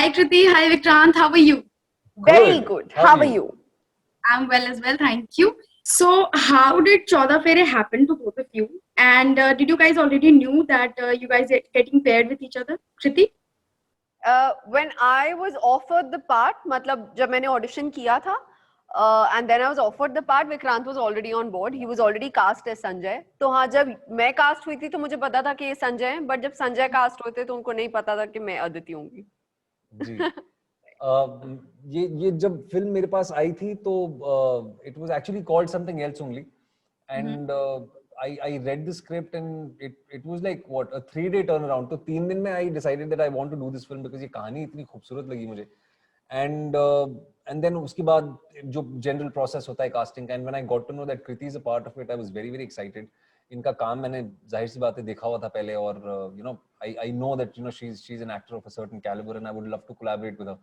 Hi Kriti, hi Vikrant, how are you? Very Good. good. How How are are you? you? I'm well as well, thank you. So, how did Chauda Fere happen to both of you? And did you guys already knew that you guys are getting paired with each other? Kriti? When I was offered the part, मतलब जब मैंने audition किया था, and then I was offered the part, Vikrant was already on board. He was already cast as Sanjay. तो हाँ, जब मैं cast हुई थी तो मुझे पता था कि ये संजय है, but जब संजय cast हुए थे तो उनको नहीं पता था कि मैं अदिति होंगी. जी ये जब फिल्म मेरे पास आई थी तो it was actually called something else only and I read the script and it was like what a 3-day turn around. तो 3 दिन में I decided that I want to do this film because ये कहानी इतनी खूबसूरत लगी मुझे. And then उसके बाद जो जनरल प्रोसेस होता है कास्टिंग का, and when I got to know that Kriti is a part of it, I was very very excited. इनका काम मैंने जाहिर सी बात है देखा हुआ था पहले, और you know I know that you know she is an actor of a certain calibre and I would love to collaborate with her.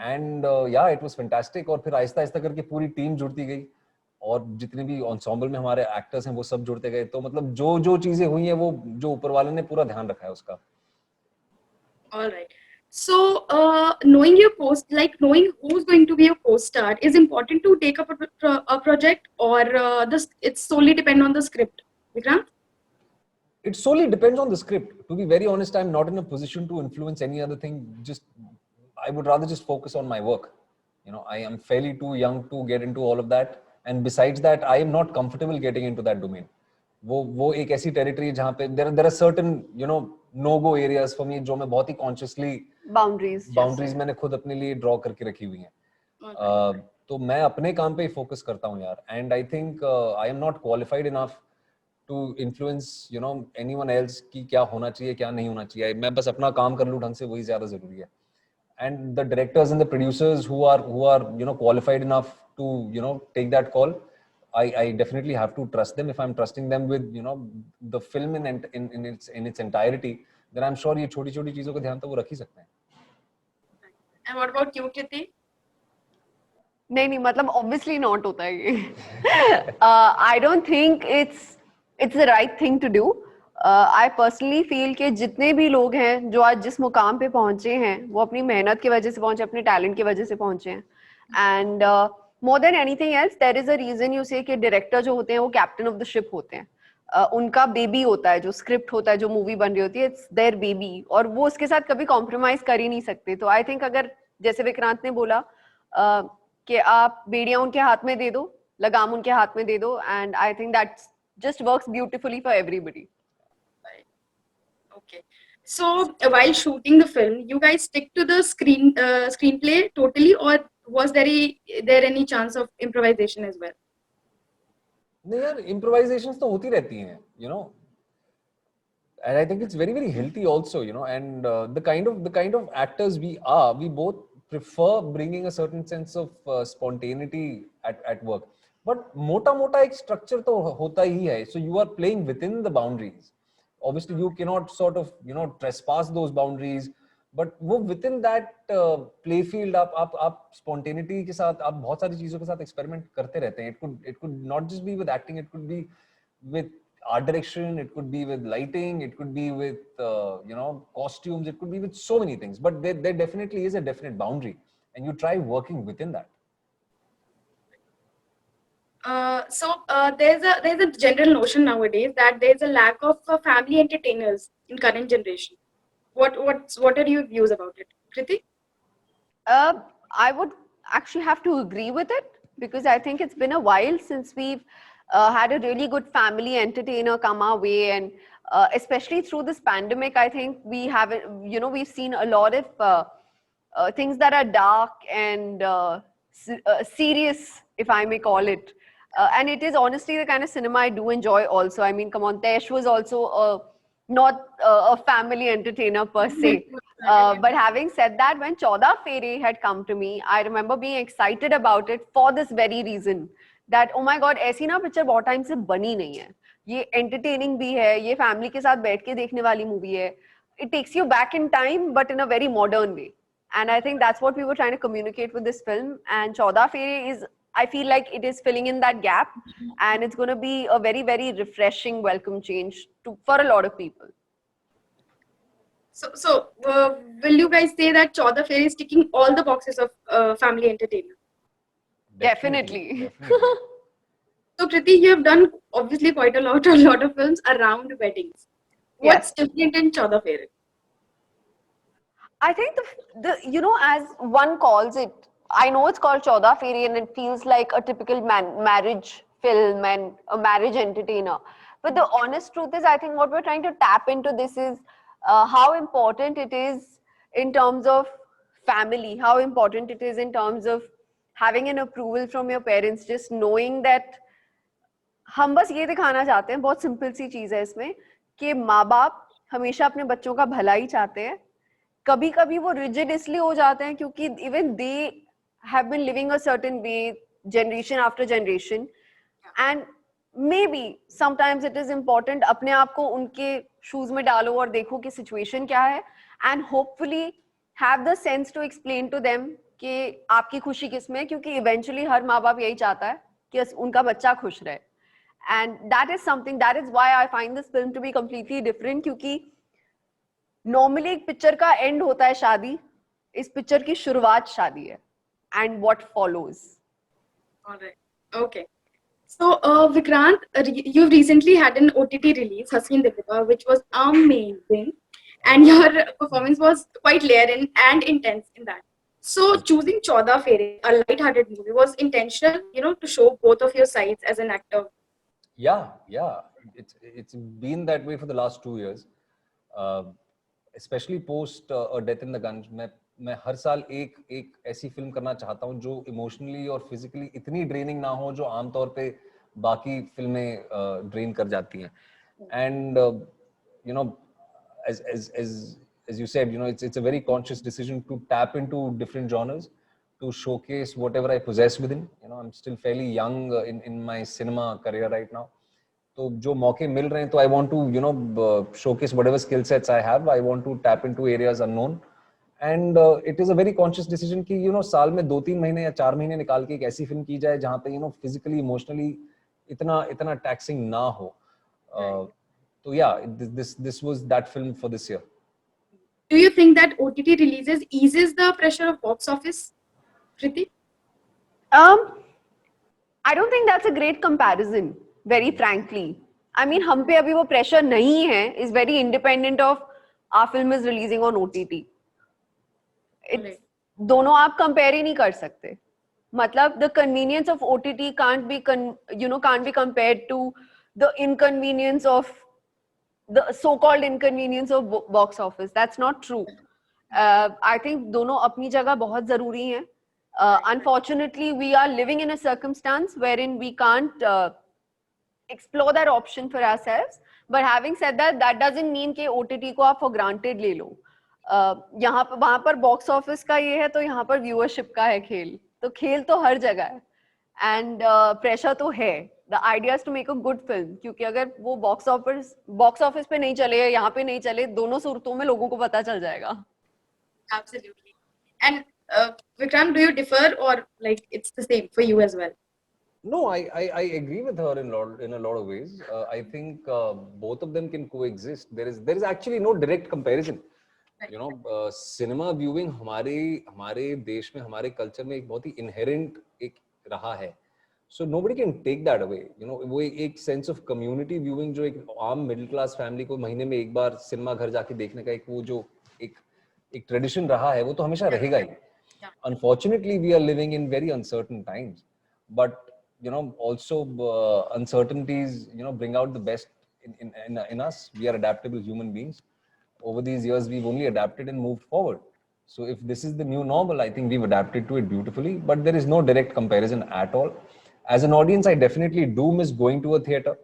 And yeah it was fantastic. और फिर आहिस्ता आहिस्ता करके पूरी टीम जुड़ती गई और जितने भी एंसेम्बल में हमारे एक्टर्स हैं वो सब जुड़ते गए. तो मतलब जो जो चीजें हुई हैं वो जो ऊपर वाले ने पूरा ध्यान रखा है उसका. All right. So, knowing your post, like knowing who's going to be your co-star, is important to take up a project, or this it solely depend on the script. Vikrant? It solely depends on the script. To be very honest, I'm not in a position to influence any other thing. Just I would rather just focus on my work. You know, I am fairly too young to get into all of that. And besides that, I am not comfortable getting into that domain. वो एक ऐसी territory जहाँ पे there are certain you know no go areas for me जो मैं बहुत ही consciously Boundaries. Boundaries मैंने खुद अपने लिए ड्रॉ करके रखी हुई हैं. तो मैं अपने काम पे ही फोकस करता हूँ यार. And I think I am not qualified enough to influence you know anyone else की क्या होना चाहिए क्या नहीं होना चाहिए. मैं बस अपना काम कर लूँ ढंग से, वही ज्यादा जरूरी है. And the directors and the producers who are you know qualified enough to you know take that call, I definitely have to trust them. If I'm trusting them with you know the film in its entirety, then I'm sure ये छोटी छोटी चीजों का ध्यान तो वो रख ही सकते हैं. And what about you, Kriti? नहीं मतलब obviously not होता है ये. I don't think it's the right thing to do. I personally feel कि जितने भी लोग हैं जो आज जिस मुकाम पे पहुंचे हैं वो अपनी मेहनत की वजह से पहुंचे, अपने टैलेंट की वजह से पहुंचे हैं. And more than anything else, there is a reason you say कि डायरेक्टर जो होते हैं वो कैप्टन ऑफ द शिप होते हैं. उनका बेबी होता है, जो स्क्रिप्ट होता है, जो मूवी बन रही होती है, इट्स देयर बेबी, और वो उसके साथ कभी कॉम्प्रोमाइज कर ही नहीं सकते. तो आई थिंक अगर जैसे विक्रांत ने बोला कि आप बेड़ियां उनके हाथ में दे दो, लगाम उनके हाथ में दे दो, and I think that just works beautifully for everybody. Okay. So, while shooting the film, you guys stick to the screenplay totally, or was there any chance of improvisation as well? नहीं यार, improvisations तो होती रहती हैं, you know, and I think it's very very healthy also, you know, and the kind of actors we both prefer bringing a certain sense of spontaneity at work. But मोटा मोटा एक structure तो होता ही है, so you are playing within the boundaries. Obviously you cannot sort of you know trespass those boundaries, but वो within that play field आप spontaneity के साथ आप बहुत सारी चीजों के साथ experiment करते रहते हैं. It could not just be with acting, it could be with art direction, it could be with lighting, it could be with you know costumes, it could be with so many things. But there definitely is a definite boundary, and you try working within that. There's a general notion nowadays that there's a lack of family entertainers in current generation. What are your views about it, Kriti? I would actually have to agree with it, because I think it's been a while since we've had a really good family entertainer come our way, and especially through this pandemic, I think we have, you know, we've seen a lot of things that are dark and serious, if I may call it. And it is honestly the kind of cinema I do enjoy also. I mean, come on, Tesh was also not a family entertainer per se. But having said that, when Chauda Fere had come to me, I remember being excited about it for this very reason. That, oh my God, ऐसी ना picture बहुत time से बनी नहीं है. ये entertaining भी है, ये family के साथ बैठ के देखने वाली movie है. It takes you back in time, but in a very modern way. And I think that's what we were trying to communicate with this film. And Chauda Fere is, I feel like it is filling in that gap, and it's going to be a very, very refreshing welcome change for a lot of people. Will you guys say that Chauda Fair is ticking all the boxes of family entertainment? Definitely. Definitely. So Kriti, you have done obviously quite a lot of films around weddings. What's Yes. different in Chauda Fair? I think as one calls it, I know it's called Chauda Fairy and it feels like a typical marriage film and a marriage entertainer. But the honest truth is, I think what we're trying to tap into this is how important it is in terms of family, how important it is in terms of having an approval from your parents, just knowing that हम बस ये दिखाना चाहते हैं, बहुत simple सी चीज है इसमें, कि माँ बाप हमेशा अपने बच्चों का भला ही चाहते हैं. कभी कभी वो रिजिड इसलिए हो जाते हैं क्योंकि even they have been living a certain way generation after generation, and maybe sometimes it is important अपने आप को उनके शूज में डालो और देखो कि सिचुएशन क्या है, and hopefully have the sense to explain to them कि आपकी खुशी किसमें है, क्योंकि इवेंचुअली हर माँ बाप यही चाहता है कि उनका बच्चा खुश रहे. And that is something, that is why I find this film to be completely different, क्योंकि normally एक पिक्चर का एंड होता है शादी, इस पिक्चर की शुरुआत शादी है, and what follows. All right. Okay. So, Vikrant, you've recently had an OTT release, Haseen Deepika, which was amazing, and your performance was quite layered and intense in that. So, choosing Chauda Fere, a light-hearted movie, was intentional, to show both of your sides as an actor. Yeah. It's been that way for the last 2 years, especially post A Death in the Gunge. मैं हर साल एक ऐसी film करना चाहता हूँ जो emotionally और physically इतनी ड्रेनिंग ना हो जो आमतौर पे बाकी फिल्में ड्रेन कर जाती हैं. And you know as you said, it's a very conscious decision to tap into different genres, to showcase whatever I possess within. I'm still fairly young in my cinema career right now. तो जो मौके मिल रहे हैं तो I want to showcase whatever skill sets I have. I want to tap into areas unknown. And it is a very conscious decision कि साल में 2-3 महीने या 4 महीने निकाल के एक ऐसी फिल्म की जाए जहाँ पे physically emotionally इतना taxing ना हो. So yeah, this was that film for this year. Do you think that OTT releases eases the pressure of box office, Kriti? I don't think that's a great comparison, very frankly. I mean, हम पे अभी वो pressure नहीं है, is very independent of our film is releasing on OTT. दोनों आप compare ही नहीं कर सकते. मतलब the convenience of OTT can't be compared to the inconvenience of the so-called inconvenience of box office. That's not true. I think दोनों अपनी जगह बहुत जरूरी हैं. Unfortunately, we are living in a circumstance wherein we can't explore that option for ourselves. But having said that, that doesn't mean कि OTT को आप for granted ले लो. यहाँ पर वहाँ पर बॉक्स ऑफिस का ये है तो यहाँ पर व्यूअरशिप का है खेल. तो खेल तो हर जगह है, एंड प्रेशर तो है. The idea is to make a good film, क्योंकि अगर वो बॉक्स ऑफिस पे नहीं चले या यहाँ पे नहीं चले, दोनों सूरतों में लोगों को पता चल जाएगा. Absolutely. And Vikrant, do you differ or like it's the same for you as well? No, I agree with her in a lot of ways. I think both of them can coexist. There is actually no direct comparison. Cinema viewing हमारे देश में, हमारे culture में एक बहुत ही inherent एक रहा है. So nobody can take that away. वो एक सेंस ऑफ कम्युनिटी व्यूइंग जो एक आम मिडिल क्लास फैमिली को महीने में एक बार सिनेमा घर जाके देखने का एक वो जो एक ट्रेडिशन रहा है, वो तो हमेशा रहेगा ही. Unfortunately, we are living in very uncertain times, but also uncertainties bring out the best in us. We are adaptable human beings. Over these years, we've only adapted and moved forward. So if this is the new normal, I think we've adapted to it beautifully, but there is no direct comparison at all. As an audience, I definitely do miss going to a theater.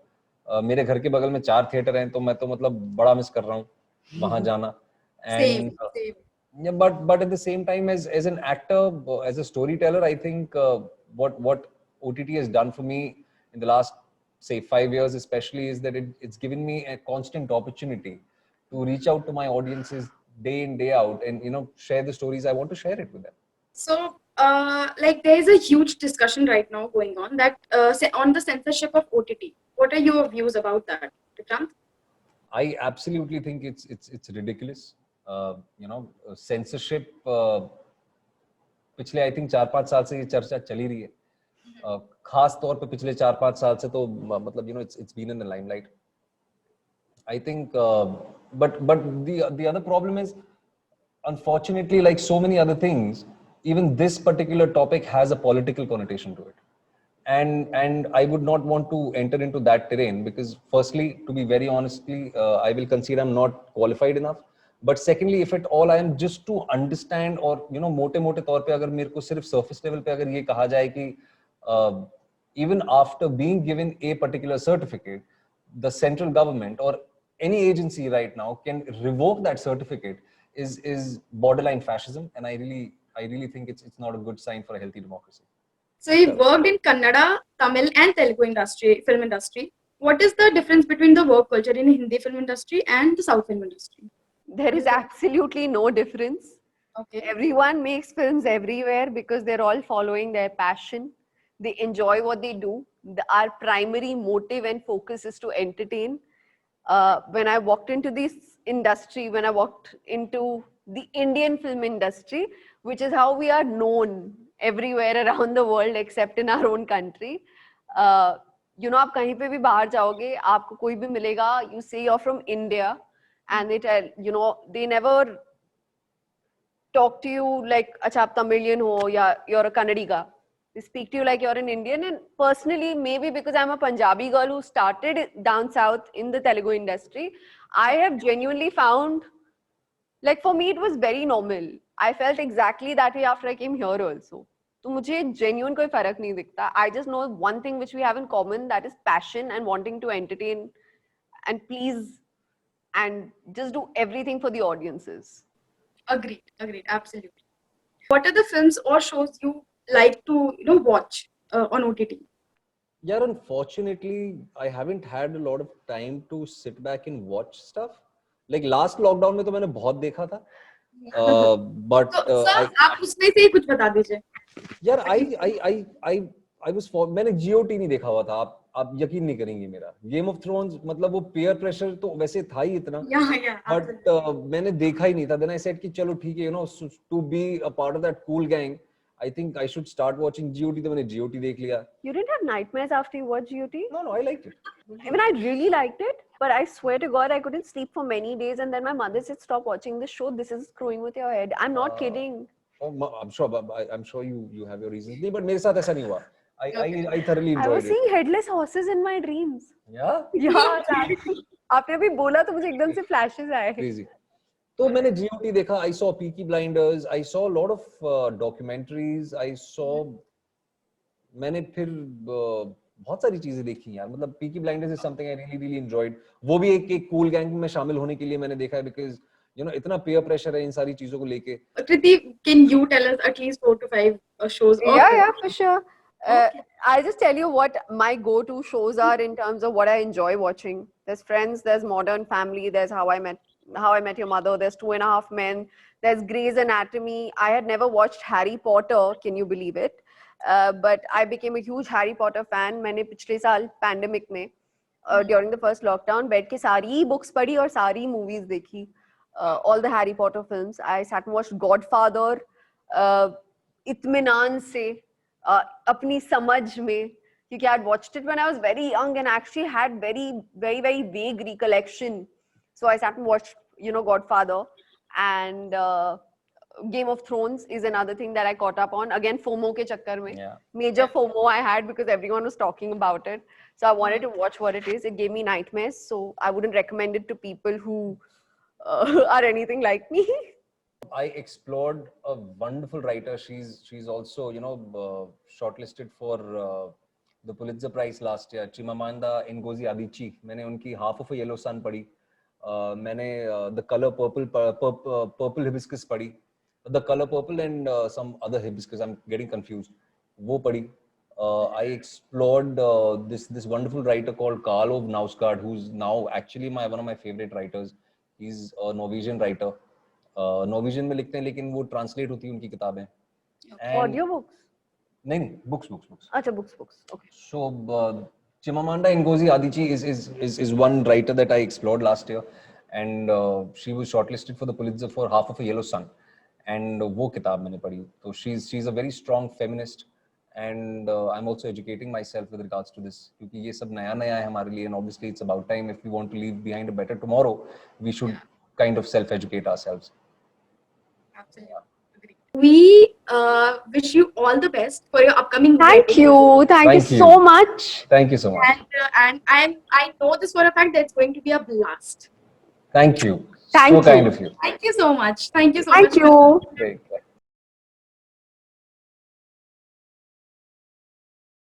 मेरे घर के बगल में 4 theatre हैं, तो मैं तो मतलब बड़ा मिस कर रहा हूँ वहाँ जाना. Same. Yeah, but at the same time, as an actor, as a storyteller, I think what OTT has done for me in the last, say, 5 years especially, is that it's given me a constant opportunity to reach out to my audiences day in, day out, and share the stories I want to share it with them. So like there is a huge discussion right now going on that on the censorship of OTT. What are your views about that, Vikrant? I absolutely think it's ridiculous. censorship पिछले I think 4-5 साल से ये चर्चा चली रही है, खास तौर पे पिछले 4-5 साल से तो मतलब it's been in the limelight. I think, but the other problem is, unfortunately, like so many other things, even this particular topic has a political connotation to it, and I would not want to enter into that terrain because, firstly, to be very honestly, I will concede I'm not qualified enough. But secondly, if at all I am just to understand or मोटे तौर पे अगर मेरे को सिर्फ surface level पे अगर ये कहा जाए कि even after being given a particular certificate, the central government or any agency right now can revoke that certificate is borderline fascism, and I really think it's not a good sign for a healthy democracy. So you worked in Kannada, Tamil, and Telugu film industry. What is the difference between the work culture in Hindi film industry and the South film industry? There is absolutely no difference. Okay. Everyone makes films everywhere because they're all following their passion. They enjoy what they do. Our primary motive and focus is to entertain. When I walked into this industry, when I walked into the Indian film industry, which is how we are known everywhere around the world except in our own country. आप कहीं पे भी बाहर जाओगे, आपको कोई भी मिलेगा, you say you're from India, and they tell, they never talk to you like, अच्छा आप Tamilian हो या you're a Kannadiga. They speak to you like you're an Indian. And personally, maybe because I'm a Punjabi girl who started down south in the Telugu industry, I have genuinely found, like for me, it was very normal. I felt exactly that way after I came here also. तो मुझे genuine कोई फर्क नहीं दिखता. I just know one thing which we have in common, that is passion and wanting to entertain and please and just do everything for the audiences. Agreed, absolutely. What are the films or shows you like to watch on OTT? Yeah, unfortunately, I haven't had a lot of time to sit back and watch stuff. Like last lockdown में तो मैंने बहुत देखा था. But sir, आप उसमें से ही कुछ बता दीजिए. यार I was मैंने GOT नहीं देखा हुआ था. आप यकीन नहीं करेंगे मेरा. Game of Thrones, मतलब वो peer pressure तो वैसे था ही इतना. Yeah, but मैंने देखा ही नहीं था. Then I said कि चलो ठीक है, to be a part of that cool gang, I think I should start watching GOT. तो मैंने GOT देख लिया. You didn't have nightmares after you watched GOT? No, I liked it. Even I really liked it, but I swear to God, I couldn't sleep for many days. And then my mother said, "Stop watching this show. This is screwing with your head." I'm not kidding. Oh, I'm sure you have your reasons. नहीं, but मेरे साथ ऐसा नहीं हुआ. I thoroughly enjoyed it. I was seeing headless horses in my dreams. Yeah. Yeah. आपने अभी बोला तो मुझे एकदम से flashes आए. Crazy. तो मैंने GOT देखा. I saw Peaky Blinders. I saw a lot of documentaries. I saw. मैंने फिर बहुत सारी चीजें देखी यार. मतलब Peaky Blinders is something I really enjoyed. वो भी एक cool gang में शामिल होने के लिए मैंने देखा है because इतना peer pressure है इन सारी चीजों को लेके. Kriti, can you tell us at least 4 to 5 shows? Yeah, for sure. I'll just tell you what my go-to shows are in terms of what I enjoy watching. There's Friends, there's Modern Family, there's How I Met Your Mother, there's 2.5 Men, there's Grey's Anatomy. I had never watched Harry Potter, can you believe it? But I became a huge Harry Potter fan. मैंने पिछले साल pandemic में during the first lockdown बैठ के सारी books पढ़ी और सारी movies देखी. All the Harry Potter films. I sat and watched Godfather इत्मीनान से अपनी समझ में, क्योंकि I had watched it when I was very young and actually had very vague recollection. So I sat and watched, Godfather, and Game of Thrones is another thing that I caught up on. Again, FOMO ke chakkar mein. Yeah. Major FOMO I had because everyone was talking about it. So I wanted to watch what it is. It gave me nightmares. So I wouldn't recommend it to people who are anything like me. I explored a wonderful writer. She's also, shortlisted for the Pulitzer Prize last year. Chimamanda Ngozi Adichie. मैंने उनकी Half of a Yellow Sun पढ़ी. मैंने The Color Purple Hibiscus पढ़ी. The Color Purple and some other hibiscus. I'm getting confused. वो पढ़ी. I explored this wonderful writer called Karl Ove Knausgaard, who's now actually one of my favorite writers. He's a Norwegian writer. Norwegian में लिखते हैं लेकिन वो translate होती हैं उनकी किताबें. Audio books? नहीं, books. अच्छा, books. Okay. So Chimamanda Ngozi Adichie is one writer that I explored last year, and she was shortlisted for the Pulitzer for Half of a Yellow Sun, and वो किताब मैंने पढ़ी. So she's a very strong feminist, and I'm also educating myself with regards to this, क्योंकि ये सब नया है हमारे लिए, and obviously it's about time, if we want to leave behind a better tomorrow, we should kind of self-educate ourselves. Absolutely. Agree. We wish you all the best for your upcoming Thank wedding. you. Thank you Thank you. so much. Thank you so much. And I know this for a fact that it's going to be a blast. Thank you. Thank So you. kind of you. Thank you so much. Thank you so Thank much. you. Great.